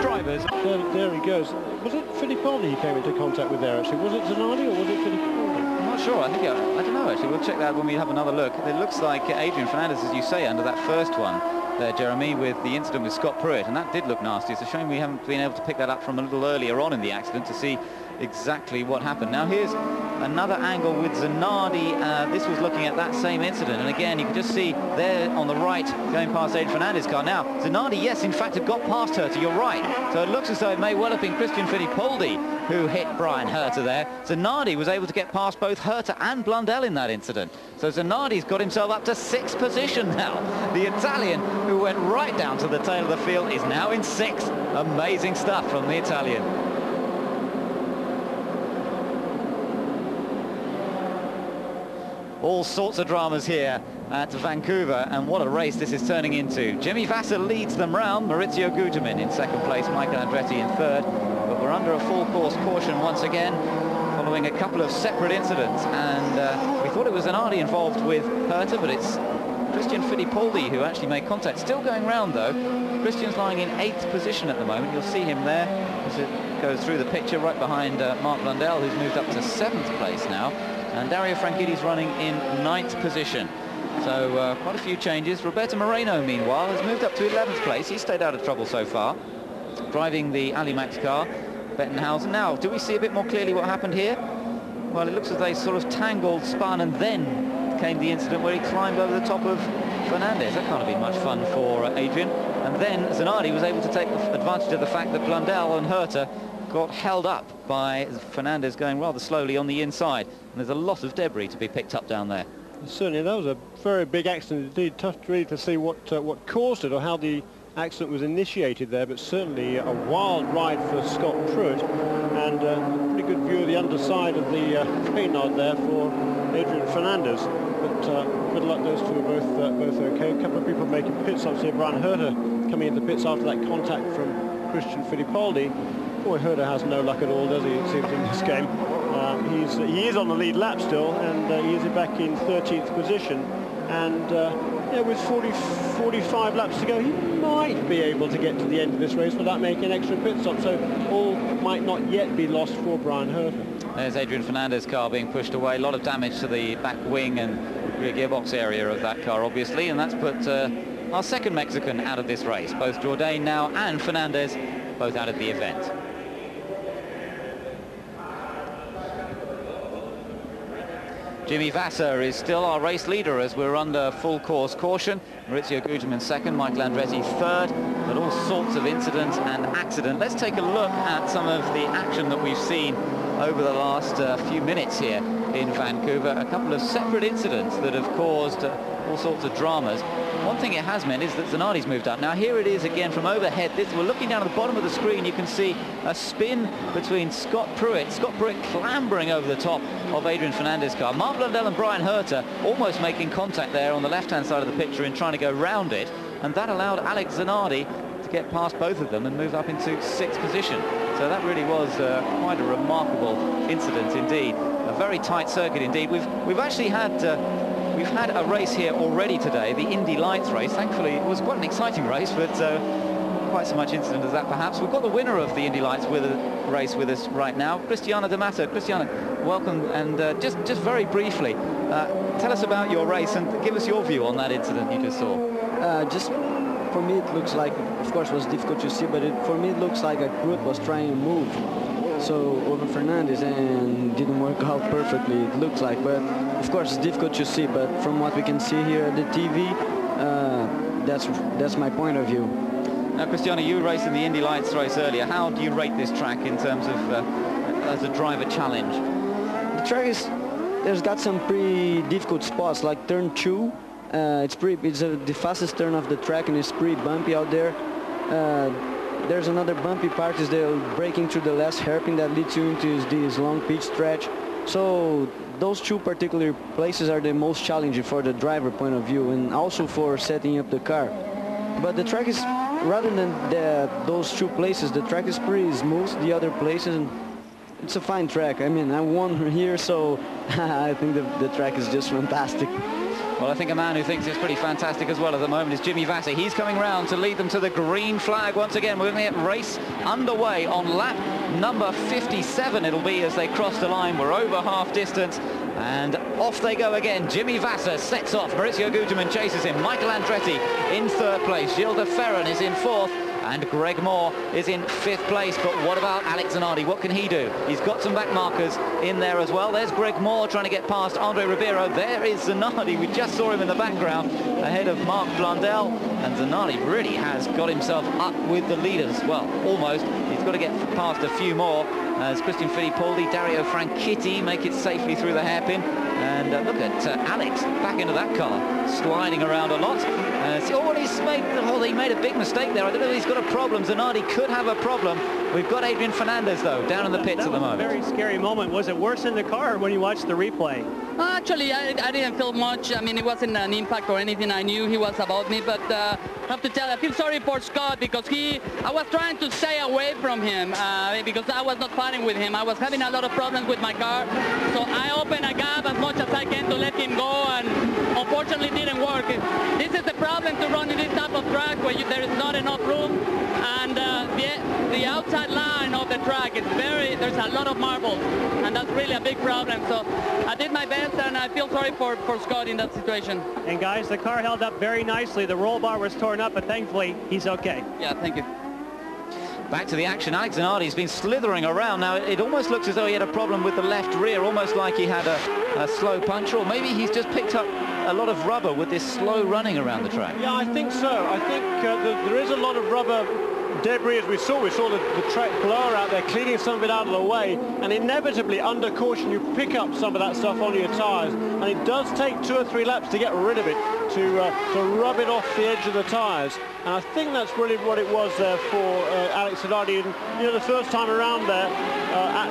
drivers. There he goes. Was it Fittipaldi he came into contact with there, actually? Was it Zanardi or was it Fittipaldi? I'm not sure. I don't know, actually. We'll check that when we have another look. It looks like Adrian Fernandez, as you say, under that first one there, Jeremy, with the incident with Scott Pruitt, and that did look nasty. It's a shame we haven't been able to pick that up from a little earlier on in the accident to see exactly what happened. Now here's another angle with Zanardi. This was looking at that same incident, and again you can just see there on the right going past Adrian Fernandez's car. Now Zanardi, yes, in fact had got past Herta, you're right, so it looks as though it may well have been Christian Fittipaldi who hit Brian Herta there. Zanardi was able to get past both Herta and Blundell in that incident, so Zanardi's got himself up to 6th position now. The Italian, who went right down to the tail of the field, is now in 6th. Amazing stuff from the Italian. All sorts of dramas here at Vancouver, and what a race this is turning into. Jimmy Vasser leads them round, Maurizio Guterman in 2nd place, Michael Andretti in 3rd, but we're under a full course caution once again, following a couple of separate incidents, and we thought it was Zanardi involved with Herta, but it's Christian Fittipaldi who actually made contact. Still going round though. Christian's lying in 8th position at the moment. You'll see him there as it goes through the picture, right behind Mark Blundell, who's moved up to 7th place now. And Dario Franchitti's running in 9th position. So quite a few changes. Roberto Moreno, meanwhile, has moved up to 11th place. He's stayed out of trouble so far, driving the Alimax car, Bettenhausen. Now, do we see a bit more clearly what happened here? Well, it looks as they sort of tangled, spun, and then came the incident where he climbed over the top of Fernandez. That can't have been much fun for Adrian. And then Zanardi was able to take advantage of the fact that Blundell and Herta got held up by Fernandez going rather slowly on the inside, and there's a lot of debris to be picked up down there. Certainly, that was a very big accident indeed. Tough really to see what caused it or how the accident was initiated there, but certainly a wild ride for Scott Pruitt, and a pretty good view of the underside of the Reynard there for Adrian Fernandez. But good luck, those two are both okay. A couple of people making pit stops here. Brian Herta coming into the pits after that contact from Christian Fittipaldi. Boy, Herta has no luck at all, does he, it seems, in this game. He is on the lead lap still, and he is back in 13th position. And yeah, with 45 laps to go, he might be able to get to the end of this race without making an extra pit stop. So all might not yet be lost for Brian Herta. There's Adrian Fernandez's car being pushed away. A lot of damage to the back wing and rear gearbox area of that car, obviously, and that's put our second Mexican out of this race. Both Jourdain now and Fernandez both out of the event. Jimmy Vasser is still our race leader as we're under full course caution. Maurizio Guterman 2nd, Michael Andretti 3rd, but all sorts of incidents and accident. Let's take a look at some of the action that we've seen over the last few minutes here in Vancouver. A couple of separate incidents that have caused all sorts of dramas. One thing it has meant is that Zanardi's moved up. Now here it is again from overhead. We're looking down at the bottom of the screen. You can see a spin between Scott Pruitt clambering over the top of Adrian Fernandez's car. Mark Blundell and Brian Herta almost making contact there on the left-hand side of the picture in trying to go round it, and that allowed Alex Zanardi to get past both of them and move up into 6th position. So that really was quite a remarkable incident indeed. A very tight circuit indeed. We've actually had we've had a race here already today, the Indy Lights race. Thankfully, it was quite an exciting race, but quite so much incident as that perhaps. We've got the winner of the Indy Lights race with us right now, Cristiana D'Amato. Cristiana, welcome, and just very briefly, tell us about your race and give us your view on that incident you just saw. Just for me, it looks like, of course, it was difficult to see, but for me, it looks like a Pruitt was trying to move over Fernandez and didn't work out perfectly, it looks like. But of course, it's difficult to see, but from what we can see here at the TV, that's my point of view. Now, Cristiano, you raced in the Indy Lights race earlier. How do you rate this track in terms of as a driver challenge? The track there's got some pretty difficult spots, like turn 2. It's the fastest turn of the track, and it's pretty bumpy out there. There's another bumpy part, is the braking through the last hairpin that leads you into this long pitch stretch. So those two particular places are the most challenging for the driver point of view, and also for setting up the car. But the track is, rather than those two places, the track is pretty smooth, the other places, and it's a fine track. I mean, I won here, so I think the track is just fantastic. Well, I think a man who thinks it's pretty fantastic as well at the moment is Jimmy Vasser. He's coming round to lead them to the green flag once again. We're looking at race underway on lap number 57 it'll be as they cross the line. We're over half distance and off they go again. Jimmy Vasser sets off. Maurizio Guterman chases him. Michael Andretti in third place. Gilles de Ferran is in fourth. And Greg Moore is in fifth place. But what about Alex Zanardi? What can he do? He's got some back markers in there as well. There's Greg Moore trying to get past Andre Ribeiro. There is Zanardi. We just saw him in the background ahead of Marc Blundell. And Zanardi really has got himself up with the leaders. Well, almost. He's got to get past a few more as Christian Fittipaldi, Dario Franchitti make it safely through the hairpin. And look at Alex back into that car, sliding around a lot. He made a big mistake there. I don't know if he's got a problem. Zanardi could have a problem. We've got Adrian Fernandez, though, down in the pits at the moment. That was a very scary moment. Was it worse in the car or when you watched the replay? Actually, I didn't feel much. I mean, it wasn't an impact or anything. I knew he was about me, but I have to tell you, I feel sorry for Scott because I was trying to stay away from him because I was not fighting with him. I was having a lot of problems with my car, so I opened a gap as much as I can to let him go, and unfortunately it didn't work. This is the problem to run in this type of track where there is not enough room, and the outside line of the track is there's a lot of marbles, and that's really a big problem. So I did my best, and I feel sorry for Scott in that situation. And guys, the car held up very nicely. The roll bar was torn up, but thankfully he's okay. Yeah, thank you. Back to the action. Alex Zanardi's been slithering around. Now, it almost looks as though he had a problem with the left rear, almost like he had a slow puncture, or maybe he's just picked up a lot of rubber with this slow running around the track. Yeah, I think so. I think there is a lot of rubber debris, as we saw the track blower out there cleaning some of it out of the way, and inevitably under caution you pick up some of that stuff on your tyres, and it does take 2 or 3 laps to get rid of it, to rub it off the edge of the tyres, and I think that's really what it was there for Alex Zanardi. And you know, the first time around there,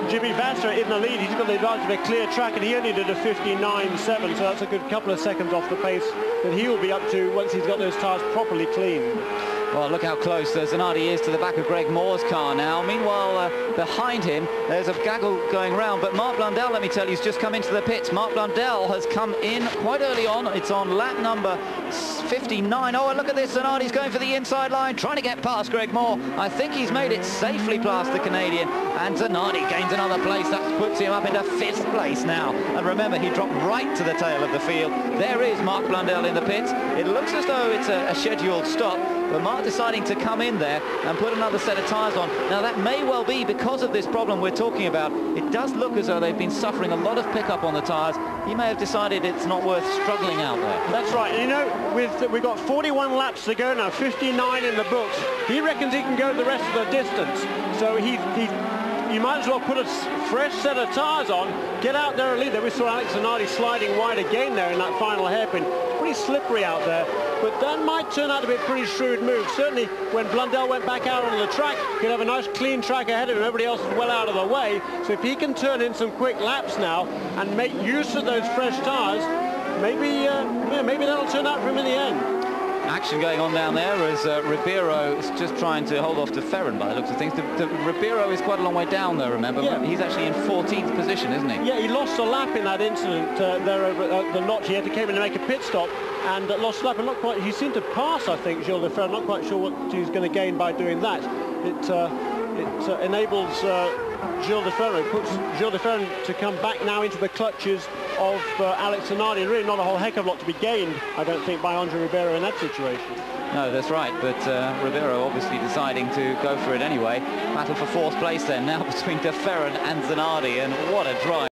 Jimmy Vasser in the lead, he's got the advantage of a clear track, and he only did a 59.7, so that's a good couple of seconds off the pace that he will be up to once he's got those tyres properly cleaned. Well, look how close Zanardi is to the back of Greg Moore's car now. Meanwhile, behind him, there's a gaggle going round. But Marc Blundell, let me tell you, has just come into the pits. Marc Blundell has come in quite early on. It's on lap number 59. Oh, and look at this. Zanardi's going for the inside line, trying to get past Greg Moore. I think he's made it safely past the Canadian. And Zanardi gains another place. That puts him up into 5th place now. And remember, he dropped right to the tail of the field. There is Marc Blundell in the pits. It looks as though it's a scheduled stop. But Marc deciding to come in there and put another set of tyres on. Now, that may well be because of this problem we're talking about. It does look as though they've been suffering a lot of pickup on the tyres. He may have decided it's not worth struggling out there. That's right. And you know, we've got 41 laps to go now, 59 in the books. He reckons he can go the rest of the distance. So you might as well put a fresh set of tyres on, get out there and lead there. We saw Alex Zanardi sliding wide again there in that final hairpin. Pretty slippery out there, but that might turn out to be a pretty shrewd move. Certainly when Blundell went back out on the track, he'd have a nice clean track ahead of him. Everybody else is well out of the way. So if he can turn in some quick laps now and make use of those fresh tyres, maybe that'll turn out for him in the end. Action going on down there as Ribeiro is just trying to hold off to Ferran by the looks of things. Ribeiro is quite a long way down though, remember? Yeah. He's actually in 14th position, isn't he? Yeah, he lost a lap in that incident there over the notch. He had to come in and make a pit stop and lost a lap. I'm not quite, he seemed to pass, I think, Gilles de Ferran. I'm not quite sure what he's going to gain by doing that. It enables Gilles de Ferran, puts Gilles de Ferran to come back now into the clutches of Alex Zanardi. Really not a whole heck of a lot to be gained, I don't think, by Andre Ribeiro in that situation. No, that's right, but Ribeiro obviously deciding to go for it anyway. Battle for 4th place then now between de Ferran and Zanardi, and what a drive.